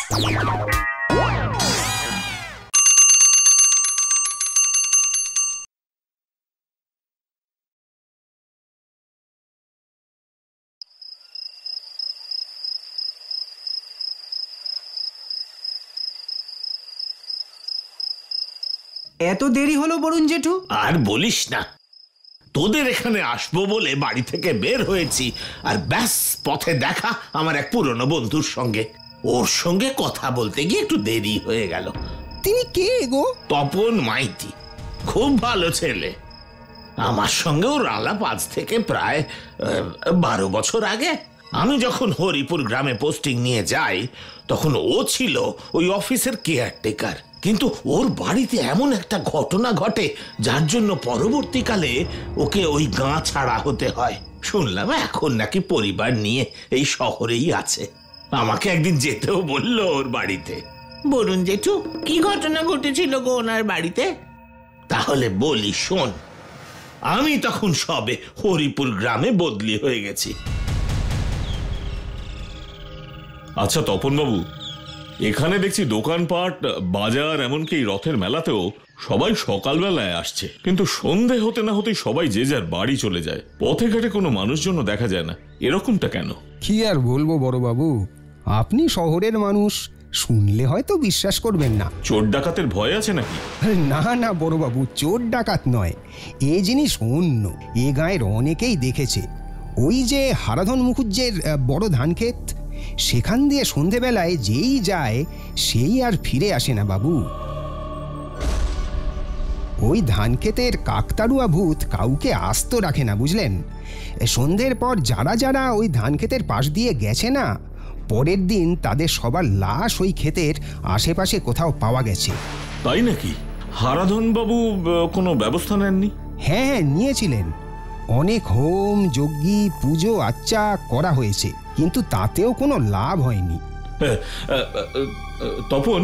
এত দেরি হলো বরুণ জেঠু? আর বলিস না, তোদের এখানে আসবো বলে বাড়ি থেকে বের হয়েছি, আর ব্যাস পথে দেখা আমার এক পুরনো বন্ধুর সঙ্গে। ওর সঙ্গে কথা বলতে গিয়ে একটু দেরি হয়ে গেল। তিনি কে গো? তপন মাইতি, খুব ভালো ছেলে। আমার সঙ্গে ওর আলাপ আজ থেকে প্রায় 12 বছর আগে। আমি যখন হরিপুর গ্রামে পোস্টিং নিয়ে যাই তখন ও ছিল ওই অফিসের কেয়ারটেকার, কিন্তু ওর বাড়িতে এমন একটা ঘটনা ঘটে যার জন্য পরবর্তীকালে ওকে ওই গাঁ ছাড়া হতে হয়। শুনলাম এখন নাকি পরিবার নিয়ে এই শহরেই আছে। আমাকে একদিন যেতেও বললো ওর বাড়িতে। বলুন জেঠু, কি ঘটনা ঘটেছিল গো ওনার বাড়িতে? তাহলে বলি শোন। আমি তখন সবে হরিপুর গ্রামে বদলি হয়ে গেছি। আচ্ছা তপন বাবু, এখানে দেখছি দোকানপাট, বাজার, এমনকি রথের মেলাতেও সবাই সকালবেলায় আসছে, কিন্তু সন্ধে হতে না হতেই সবাই যে যার বাড়ি চলে যায়। পথে ঘাটে কোনো মানুষজন দেখা যায় না, এরকমটা কেন? কি আর বলবো বড় বাবু, আপনি শহরের মানুষ, শুনলে হয়তো বিশ্বাস করবেন না। চোর ডাকাতের ভয় আছে নাকি? না না বড় বাবু, চোর ডাকাত নয়, এ জিনিস অন্য। এ গাঁয়ের অনেকেই দেখেছে। ওই যে হারাধন মুখুজ্জের বড় ধান ক্ষেত, সেখান দিয়ে সন্ধেবেলায় যেই যায় সেই আর ফিরে আসে না বাবু। ওই ধান ক্ষেতের কাকতাড়ুয়া ভূত কাউকে আস্ত রাখে না, বুঝলেন? সন্ধ্যের পর যারা যারা ওই ধান ক্ষেতের পাশ দিয়ে গেছে না, পরের দিন তাদের সবার লাশ ওই ক্ষেতের আশেপাশে কোথাও পাওয়া গেছে। তাই নাকি? হারাধন বাবু কোনো ব্যবস্থা নেননি? হ্যাঁ, নিয়েছিলেন। অনেক হোম যজ্ঞী পুজো আচ্চা করা হয়েছে, কিন্তু তাতেও কোনো লাভ হয়নি। তপন,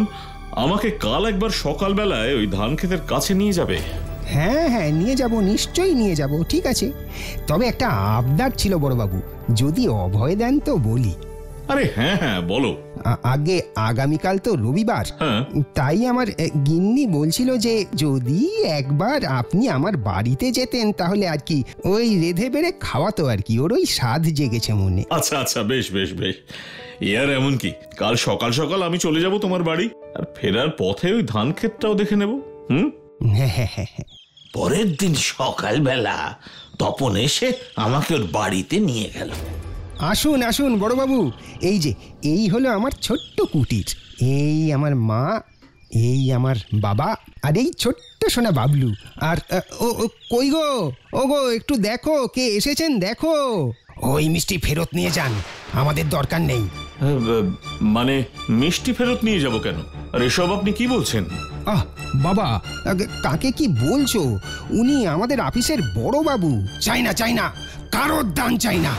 আমাকে কাল একবার সকালবেলায় ওই ধান ক্ষেতের কাছে নিয়ে যাবে? হ্যাঁ হ্যাঁ, নিয়ে যাব, নিশ্চয়ই নিয়ে যাব। ঠিক আছে, তবে একটা আবদার ছিল বড়বাবু, যদি অভয় দেন তো বলি। আরে হ্যাঁ হ্যাঁ, বলো। আগে আগামীকাল তো রবিবার, তাই আমার গিন্নি বলছিল যে যদি একবার আপনি আমার বাড়িতে যেতেন তাহলে আর কি ওই রেধে বেড়ে খাওয়াতো আর কি, ওর ওই স্বাদ জেগেছে মনে। আচ্ছা আচ্ছা, বেশ বেশ বেশ। আর এমন কি, কাল সকাল সকাল আমি চলে যাব তোমার বাড়ি, আর ফেরার পথে ওই ধান ক্ষেতটাও দেখে নেব। পরের দিন সকালবেলা তপন এসে আমাকে ওর বাড়িতে নিয়ে গেল। আসুন আসুন বড়বাবু, এই যে এই হলো আমার ছোট্ট কুটির। এই আমার মা, এই আমার বাবা, আর এই ছোট্ট সোনা বাবলু। আর ও কই গো, ও গো একটু দেখো কে এসেছেন, দেখো। ওই মিষ্টি ফেরত নিয়ে যান, আমাদের দরকার নেই। মানে মিষ্টি ফেরত নিয়ে যাব কেন? আর এসব আপনি কি বলছেন? আহ বাবা, কাকে কি বলছো? উনি আমাদের অফিসের বড় বাবু। চাই না চাই না, কারোর দান চাই না,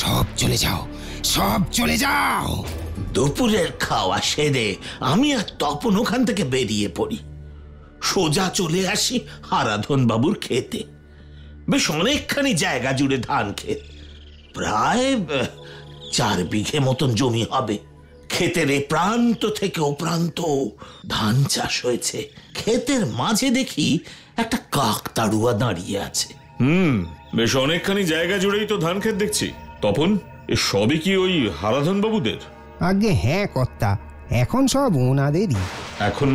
সব চলে যাও, সব চলে যাও। দুপুরের খাওয়া সেরে আমি আর তপন ওখান থেকে বেরিয়ে পড়ি। সোজা চলে আসি হারাধন বাবুর ক্ষেতে। বেশ অনেকখানি জায়গা জুড়ে ধান ক্ষেত, প্রায় 4 বিঘে মতন জমি হবে। ক্ষেতের এ প্রান্ত থেকে ও প্রান্ত ধান চাষ হয়েছে। ক্ষেতের মাঝে দেখি একটা কাকতাড়ুয়া দাঁড়িয়ে আছে। বেশ অনেকখানি জায়গা জুড়েই তো ধান ক্ষেত দেখছি। তপন, এ সবই কি ওই হারাধন বাবুদের? আগে হ্যাঁ কর্তা, এখন সব ওনাদেরই। এখন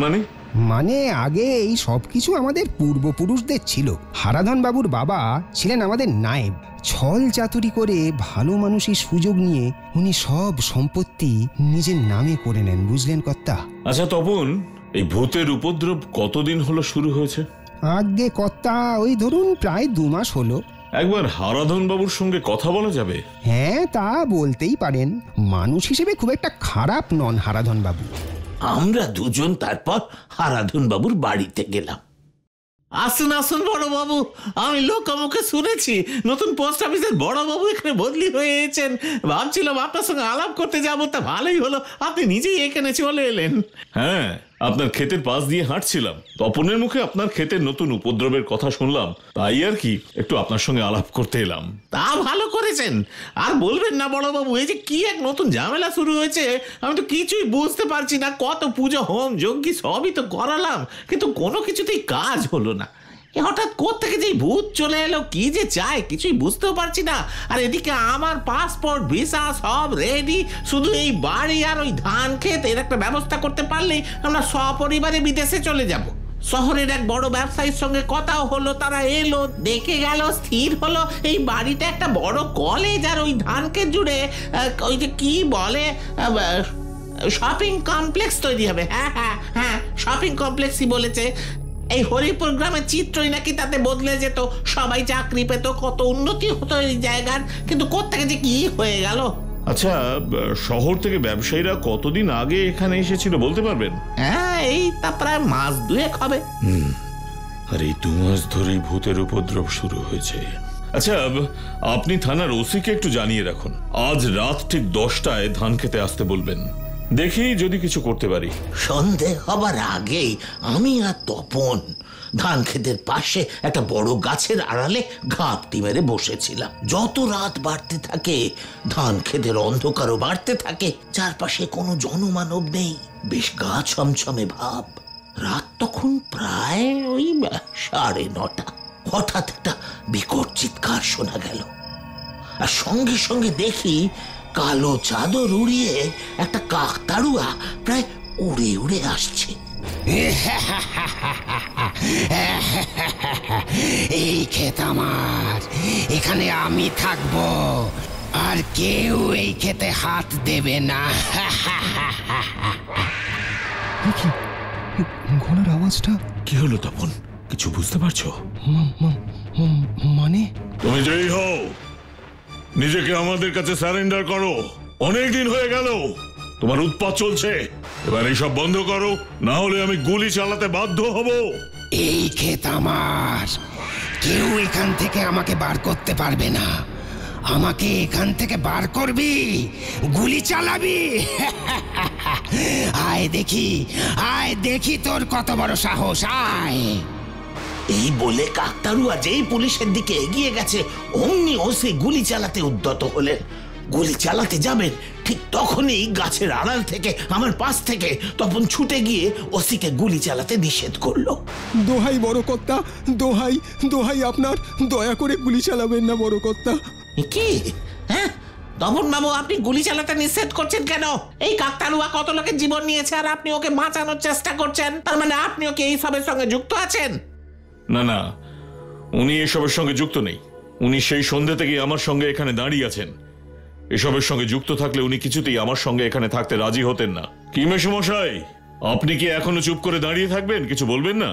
মানে আগে এই সব কিছু আমাদের পূর্বপুরুষদের ছিল। হারাধন বাবুর বাবা ছিলেন আমাদের নায়েব। ছল চাতুরি করে ভালো মানুষের সুযোগ নিয়ে উনি সব সম্পত্তি নিজের নামে করে নেন, বুঝলেন কর্তা? আচ্ছা তপন, এই ভূতের উপদ্রব কতদিন হলো শুরু হয়েছে? আগে কর্তা, ওই ধরুন প্রায় 2 মাস হলো। একবার হারাধন বাবুর সঙ্গে কথা বলা যাবে? হ্যাঁ, তা বলতেই পারেন। মানুষ হিসেবে খুব একটা খারাপ নন হারাধন বাবু। আমরা দুজন তারপর হারাধন বাবুর বাড়িতে গেলাম। আসুন আসুন বড় বাবু, আমি লোকমুখে শুনেছি নতুন পোস্ট অফিসের বড় বাবু এখানে বদলি হয়েছেন। ভাবছিলাম আপনার সঙ্গে আলাপ করতে যাবো, তা ভালোই হলো আপনি নিজেই এখানে চলে এলেন। হ্যাঁ, আপনার ক্ষেতের পাশ দিয়ে হাঁটছিলাম, তপনের মুখে আপনার ক্ষেতের নতুন উপদ্রবের কথা শুনলাম, তাই আর কি একটু আপনার সঙ্গে আলাপ করতে এলাম। তা ভালো করেছেন। আর বলবেন না বড়বাবু, এই যে কি এক নতুন ঝামেলা শুরু হয়েছে, আমি তো কিছুই বুঝতে পারছি না। কত পুজো হোম যজ্ঞ সবই তো করালাম, কিন্তু কোনো কিছুতেই কাজ হলো না। হঠাৎ কোত্থেকে যে ভূত চলে এলো, কি যে চায় কিছুই বুঝতেও পারছি না। আর এদিকে আমার পাসপোর্ট ভিসা সব রেডি, শুধু এই বাড়ি আর ওই ধান ক্ষেত এর একটা ব্যবস্থা করতে পারলেই আমরা সপরিবারে বিদেশে চলে যাব। শহরের এক বড় ব্যবসায়ীর সঙ্গে কথাও হলো, তারা এলো, দেখে গেল, স্থির হলো এই বাড়িটা একটা বড় কলেজ আর ওই ধান ক্ষেত জুড়ে ওই যে কি বলে শপিং কমপ্লেক্স তৈরি হবে। হ্যাঁ হ্যাঁ হ্যাঁ, শপিং কমপ্লেক্সই বলেছে। এই হরিপুর গ্রামের চিত্রই নাকি তাতে বদলে যেত, সবাই চাকরি পেত, কত উন্নতি হতো এই জায়গার। কিন্তু কোত্থেকে যে কি হয়ে গেল। আচ্ছা, শহর থেকে ব্যবসায়ীরা কতদিন আগে এখানে এসেছিল বলতে পারবেন? হ্যাঁ, এই তা প্রায় মাস 2 হবে। আর এই 2 মাস ধরেই ভূতের উপদ্রব শুরু হয়েছে। আচ্ছা, আপনি থানার ওসিকে একটু জানিয়ে রাখুন, আজ রাত ঠিক 10টায় ধান খেতে আসতে বলবেন। দেখি যদি কিছু করতে পারি। সন্ধে হবার আগেই আমি আর তপন ধান ক্ষেতের পাশে একটা বড় গাছের আড়ালে ঘাপটি মেরে বসেছিলাম। যত রাত বাড়তে থাকে ধান ক্ষেতের অন্ধকারও বাড়তে থাকে, চারপাশে কোনো জনমানব নেই, বেশ গা ছমছমে ভাব। রাত তখন প্রায় ওই 9:30। হঠাৎ একটা বিকট চিৎকার শোনা গেল, আর সঙ্গে সঙ্গে দেখি কালো চাদর উড়িয়ে একটা কাকতাড়ুয়া প্রায় উড়ে উড়ে আসছে। এই ক্ষেত আমার, এখানে আমি থাকবো, আর কেউ এই ক্ষেতে হাত দেবে না। ঘোড়ার আওয়াজটা কি হলো তপন, কিছু বুঝতে পারছো? মানে তুমি যেই হও, নিজেকে আমাদের কাছে সারেন্ডার করো। অনেক দিন হয়ে গেল তোমার উৎপাত চলছে, এবার এইসব বন্ধ করো, না হলে আমি গুলি চালাতে বাধ্য হব। এই ক্ষেত আমার, কেউ এখান থেকে আমাকে বার করতে পারবে না। আমাকে এখান থেকে বার করবি, গুলি চালাবি। আয় দেখি, আয় দেখি তোর কত বড় সাহস, আয়। এই বলে কাকতাড়ুয়া যেই পুলিশের দিকে এগিয়ে গেছে, অমনি ওসি গুলি চালাতে উদ্যত হলেন। গুলি চালাতে যাবেন, ঠিক তখনই গাছের আড়াল থেকে আমার পাশ থেকে তপন ছুটে গিয়ে ওসিকে গুলি চালাতে নিষেধ করলো। দোহাই বড় কর্তা, দোহাই দোহাই আপনার, দয়া করে গুলি চালাবেন না বড় কর্তা। কি? হ্যাঁ তপন বাবু, আপনি গুলি চালাতে নিষেধ করছেন কেন? এই কাকতাড়ুয়া কত লোকের জীবন নিয়েছে, আর আপনি ওকে বাঁচানোর চেষ্টা করছেন। তার মানে আপনিও কি এই সবের সঙ্গে যুক্ত আছেন? না না, উনি এসবের সঙ্গে যুক্ত নেই। উনি সেই সন্ধ্যে থেকে আমার সঙ্গে এখানে দাঁড়িয়ে আছেন। এসবের সঙ্গে যুক্ত থাকলে উনি কিছুতেই আমার সঙ্গে এখানে থাকতে রাজি হতেন না। কি মেশমশাই, আপনি কি এখনো চুপ করে দাঁড়িয়ে থাকবেন, কিছু বলবেন না?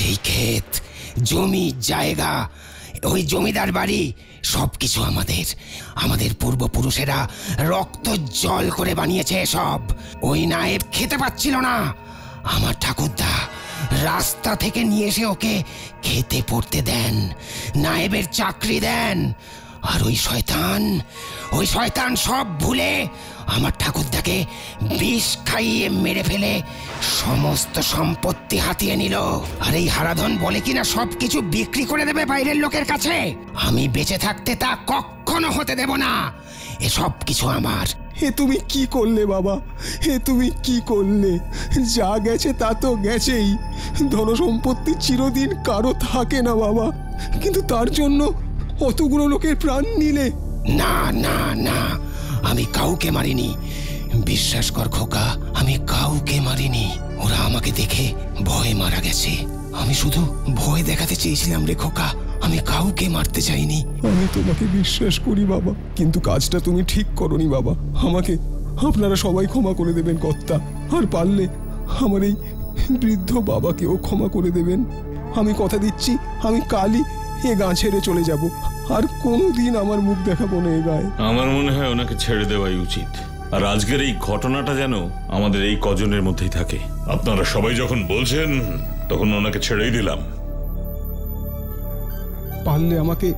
এই ক্ষেত, জমি, জায়গা, ওই জমিদার বাড়ি, সবকিছু আমাদের। আমাদের পূর্বপুরুষেরা রক্ত জল করে বানিয়েছে সব। ওই নায়েব খেতে পাচ্ছিল না, আমার ঠাকুরদা রাস্তা থেকে নিয়ে এসে ওকে খেতে পড়তে দেন, নায়েবের চাকরি দেন। আর ওই শয়তান সব ভুলে আমার ঠাকুরদাকে বিষ খাইয়ে মেরে ফেলে সমস্ত সম্পত্তি হাতিয়ে নিল। আর এই হারাধন বলে কিনা সবকিছু বিক্রি করে দেবে বাইরের লোকের কাছে। আমি বেঁচে থাকতে তা কখনো হতে দেব না। এসব কিছু আমার। হে তুমি কি করলে বাবা, হে তুমি কি করলে? যা গেছে তা তো গেছেই। ধনসম্পত্তি চিরদিন কারো থাকে না বাবা, কিন্তু তার জন্য অতগুলো লোকের প্রাণ নিলে। না না না, আমি কাউকে মারিনি, বিশ্বাস কর খোকা, আমি কাউকে মারিনি। ওরা আমাকে দেখে ভয়ে মারা গেছে। আমি শুধু ভয় দেখাতে চেয়েছিলাম রে খোকা, আমি কাউকে মারতে চাইনি। আমি তোমাকে বিশ্বাস করি বাবা, কিন্তু কাজটা তুমি ঠিক করনি বাবা। আমাকে আপনারা সবাই ক্ষমা করে দেবেন কর্তা, আর পারলে আমার এই বৃদ্ধ বাবাকেও ক্ষমা করে দেবেন। আমি কথা দিচ্ছি, আমি কালই এ গা ছেড়ে চলে যাব, আর কোনোদিন আমার মুখ দেখাবো না এ গায়ে। আমার মনে হয় ওনাকে ছেড়ে দেওয়াই উচিত। আর আজকের এই ঘটনাটা যেন আমাদের এই কজনের মধ্যেই থাকে। আপনারা সবাই যখন বলছেন, তখন ওনাকে ছেড়েই দিলাম। পারলে আমাকে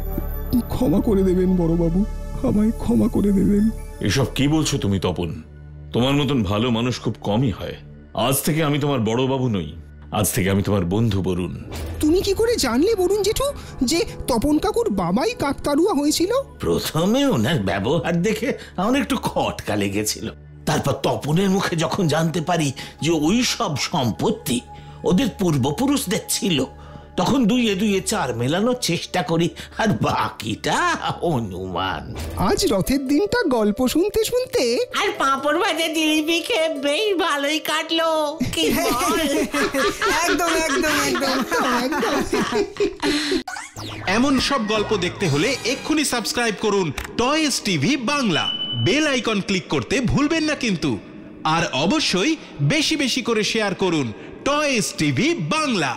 ক্ষমা করে দেবেন বড়বাবু, আমায় ক্ষমা করে দেবেন। এসব কি বলছো তুমি তপন? তোমার মতন ভালো মানুষ খুব কমই হয়। আজ থেকে আমি তোমার বড় বাবু নই, আজ থেকে আমি তোমার বন্ধু বরুণ। তুমি কি করে জানলে বরুণ জেঠু যে তপন কাকুর বাবাই কাকতাড়ুয়া হয়েছিল? প্রথমে ওনার ব্যবহার দেখে আমার একটু খটকা লেগেছিল, তারপর তপনের মুখে যখন জানতে পারি যে ওই সব সম্পত্তি ওদের পূর্বপুরুষদের ছিল, তখন দুইয়ে দুইয়ে চার মেলানোর চেষ্টা করি, আর বাকিটা অনুমান। আজ রথের দিনটা গল্প শুনতে শুনতে আর পাঁপড় ভাজা জিলিপি খেয়ে বেশ ভালোই কাটলো, কি বল? একদম একদম একদম এমন সব গল্প দেখতে হলে এক্ষুনি সাবস্ক্রাইব করুন toys TV Bangla. Bell icon click করতে ভুলবেন না কিন্তু। আর অবশ্যই বেশি বেশি করে শেয়ার করুন টয়েস টিভি বাংলা।